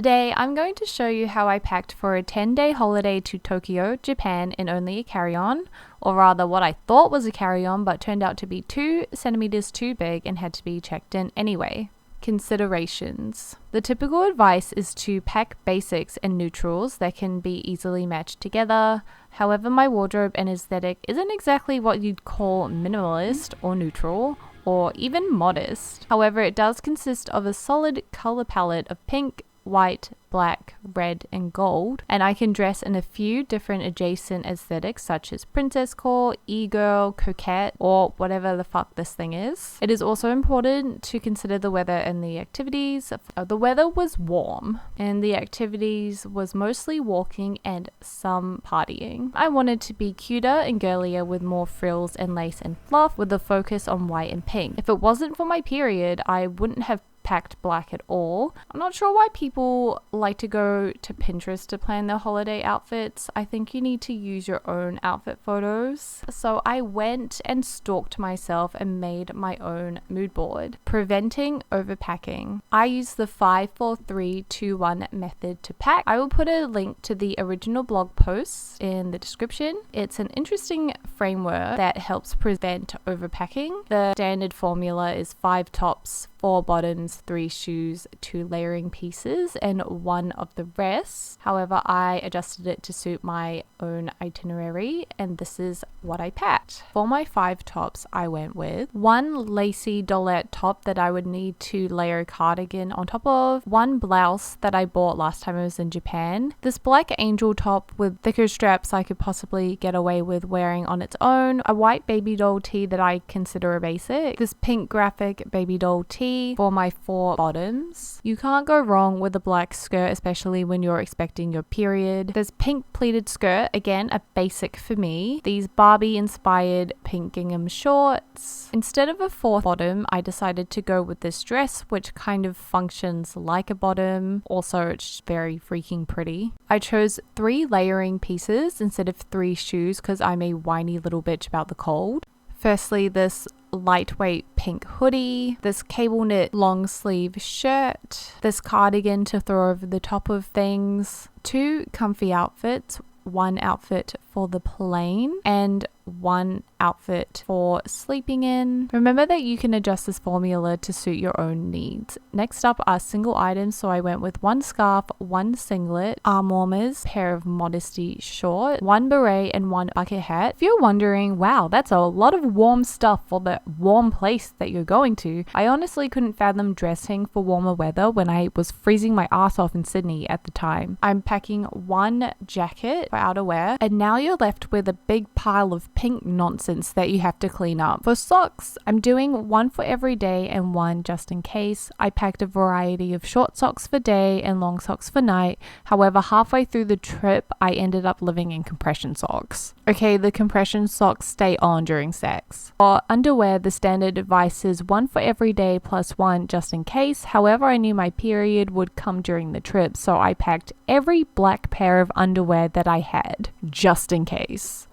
Today, I'm going to show you how I packed for a 10-day holiday to Tokyo, Japan in only a carry-on, or rather what I thought was a carry-on but turned out to be 2 centimeters too big and had to be checked in anyway. Considerations. The typical advice is to pack basics and neutrals that can be easily matched together. However, my wardrobe and aesthetic isn't exactly what you'd call minimalist or neutral, or even modest. However, it does consist of a solid color palette of pink, white, black, red, and gold, and I can dress in a few different adjacent aesthetics such as princess core, e-girl, coquette, or whatever the fuck this thing is. It is also important to consider the weather and the activities. The weather was warm and the activities was mostly walking and some partying. I wanted to be cuter and girlier with more frills and lace and fluff with a focus on white and pink. If it wasn't for my period, I wouldn't have packed black at all. I'm not sure why people like to go to Pinterest to plan their holiday outfits. I think you need to use your own outfit photos. So I went and stalked myself and made my own mood board. Preventing overpacking. I use the 5-4-3-2-1 method to pack. I will put a link to the original blog post in the description. It's an interesting framework that helps prevent overpacking. The standard formula is 5 tops, 4 bottoms, 3 shoes, 2 layering pieces, and 1 of the rest. However, I adjusted it to suit my own itinerary, and this is what I packed. For my 5 tops, I went with 1 lacy dollette top that I would need to layer a cardigan on top of, 1 blouse that I bought last time I was in Japan, this black angel top with thicker straps I could possibly get away with wearing on its own, a white baby doll tee that I consider a basic, this pink graphic baby doll tee for my 4 bottoms. You can't go wrong with a black skirt, especially when you're expecting your period. This pink pleated skirt, again a basic for me. These Barbie inspired pink gingham shorts. Instead of a 4th bottom, I decided to go with this dress which kind of functions like a bottom. Also, it's very freaking pretty. I chose 3 layering pieces instead of 3 shoes because I'm a whiny little bitch about the cold. Firstly, this lightweight pink hoodie, this cable knit long sleeve shirt, this cardigan to throw over the top of things, 2 comfy outfits, 1 outfit for the plane and 1 outfit for sleeping in. Remember that you can adjust this formula to suit your own needs. Next up are single items, so I went with 1 scarf, 1 singlet, arm warmers, pair of modesty shorts, 1 beret, and 1 bucket hat. If you're wondering, wow, that's a lot of warm stuff for the warm place that you're going to, I honestly couldn't fathom dressing for warmer weather when I was freezing my ass off in Sydney at the time. I'm packing 1 jacket for outerwear, and now you're left with a big pile of pink nonsense that you have to clean up. For socks, I'm doing 1 for every day and 1 just in case. I packed a variety of short socks for day and long socks for night. However, halfway through the trip, I ended up living in compression socks. Okay, the compression socks stay on during sex. For underwear, the standard advice is 1 for every day plus 1 just in case. However, I knew my period would come during the trip, so I packed every black pair of underwear that I had, just in case.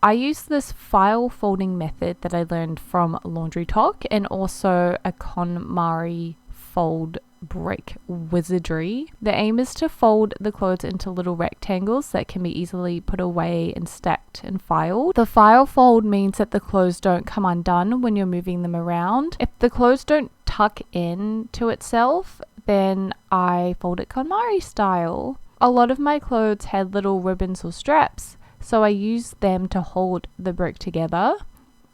I used this file folding method that I learned from Laundry Talk and also a KonMari fold brick wizardry. The aim is to fold the clothes into little rectangles that can be easily put away and stacked and filed. The file fold means that the clothes don't come undone when you're moving them around. If the clothes don't tuck in to itself, then I fold it KonMari style. A lot of my clothes had little ribbons or straps, so I used them to hold the brick together.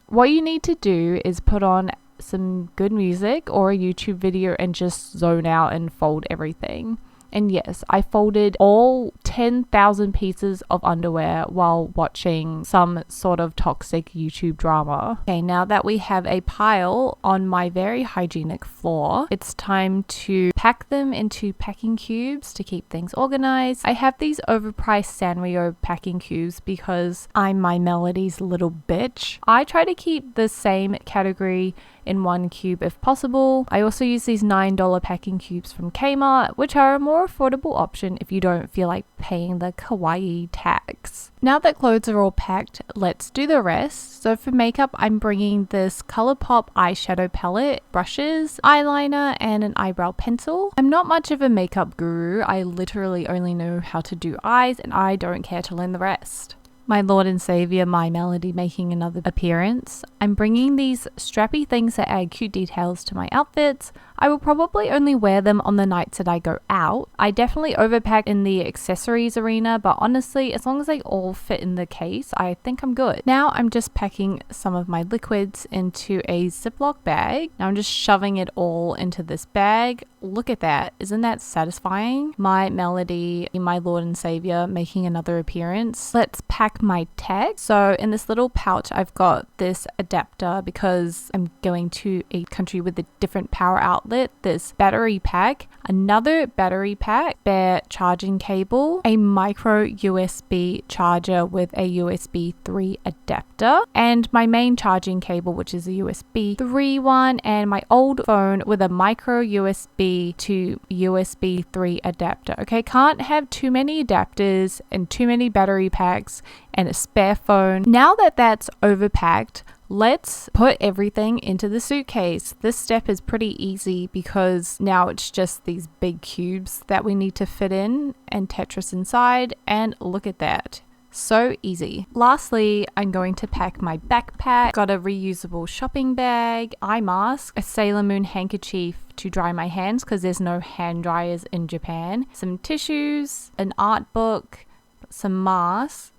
What you need to do is put on some good music or a YouTube video and just zone out and fold everything. And yes, I folded all 10,000 pieces of underwear while watching some sort of toxic YouTube drama. Okay, now that we have a pile on my very hygienic floor, it's time to pack them into packing cubes to keep things organized. I have these overpriced Sanrio packing cubes because I'm my Melody's little bitch. I try to keep the same category in one cube if possible. I also use these $9 packing cubes from Kmart, which are a more affordable option if you don't feel like paying the kawaii tax. Now that clothes are all packed, let's do the rest. So for makeup, I'm bringing this ColourPop eyeshadow palette, brushes, eyeliner, and an eyebrow pencil. I'm not much of a makeup guru. I literally only know how to do eyes, and I don't care to learn the rest. My Lord and Savior, My Melody, making another appearance. I'm bringing these strappy things that add cute details to my outfits. I will probably only wear them on the nights that I go out. I definitely overpack in the accessories arena, but honestly, as long as they all fit in the case, I think I'm good. Now I'm just packing some of my liquids into a Ziploc bag. Now I'm just shoving it all into this bag. Look at that. Isn't that satisfying? My Melody, My Lord and Savior, making another appearance. Let's pack my tech. So in this little pouch, I've got this adapter because I'm going to a country with a different power outlet. This battery pack, another battery pack, spare charging cable, a micro USB charger with a USB 3 adapter, and my main charging cable, which is a USB 3 one, and my old phone with a micro USB to USB 3 adapter. Okay, can't have too many adapters and too many battery packs and a spare phone. Now that that's overpacked, let's put everything into the suitcase. This step is pretty easy because now it's just these big cubes that we need to fit in and Tetris inside, and look at that. So easy. Lastly, I'm going to pack my backpack. Got a reusable shopping bag, eye mask, a Sailor Moon handkerchief to dry my hands because there's no hand dryers in Japan, some tissues, an art book, some masks,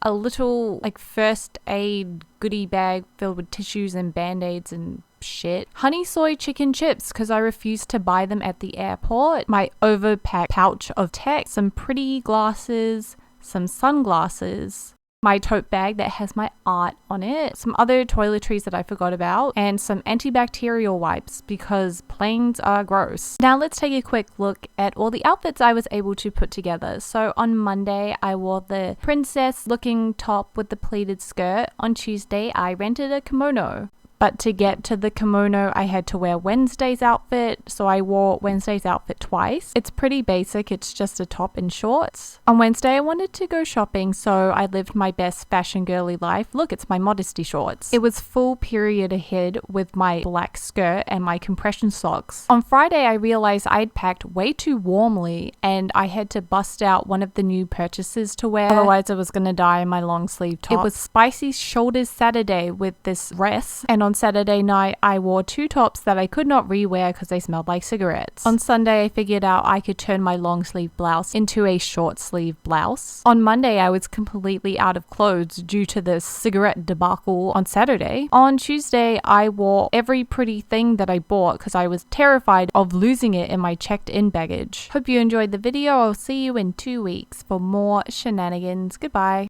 a little like first aid goodie bag filled with tissues and band-aids and shit, honey soy chicken chips because I refused to buy them at the airport, my overpacked pouch of tech, some pretty glasses, some sunglasses, my tote bag that has my art on it, some other toiletries that I forgot about, and some antibacterial wipes because planes are gross. Now let's take a quick look at all the outfits I was able to put together. So on Monday, I wore the princess looking top with the pleated skirt. On Tuesday, I rented a kimono. But to get to the kimono, I had to wear Wednesday's outfit, so I wore Wednesday's outfit twice. It's pretty basic, it's just a top and shorts. On Wednesday, I wanted to go shopping, so I lived my best fashion girly life. Look, it's my modesty shorts. It was full period ahead with my black skirt and my compression socks. On Friday, I realized I'd packed way too warmly, and I had to bust out one of the new purchases to wear, otherwise I was gonna die in my long sleeve top. It was Spicy Shoulders Saturday with this dress, and on Saturday night, I wore two tops that I could not rewear because they smelled like cigarettes. On Sunday, I figured out I could turn my long sleeve blouse into a short sleeve blouse. On Monday, I was completely out of clothes due to the cigarette debacle on Saturday. On Tuesday, I wore every pretty thing that I bought because I was terrified of losing it in my checked-in baggage. Hope you enjoyed the video. I'll see you in 2 weeks for more shenanigans. Goodbye.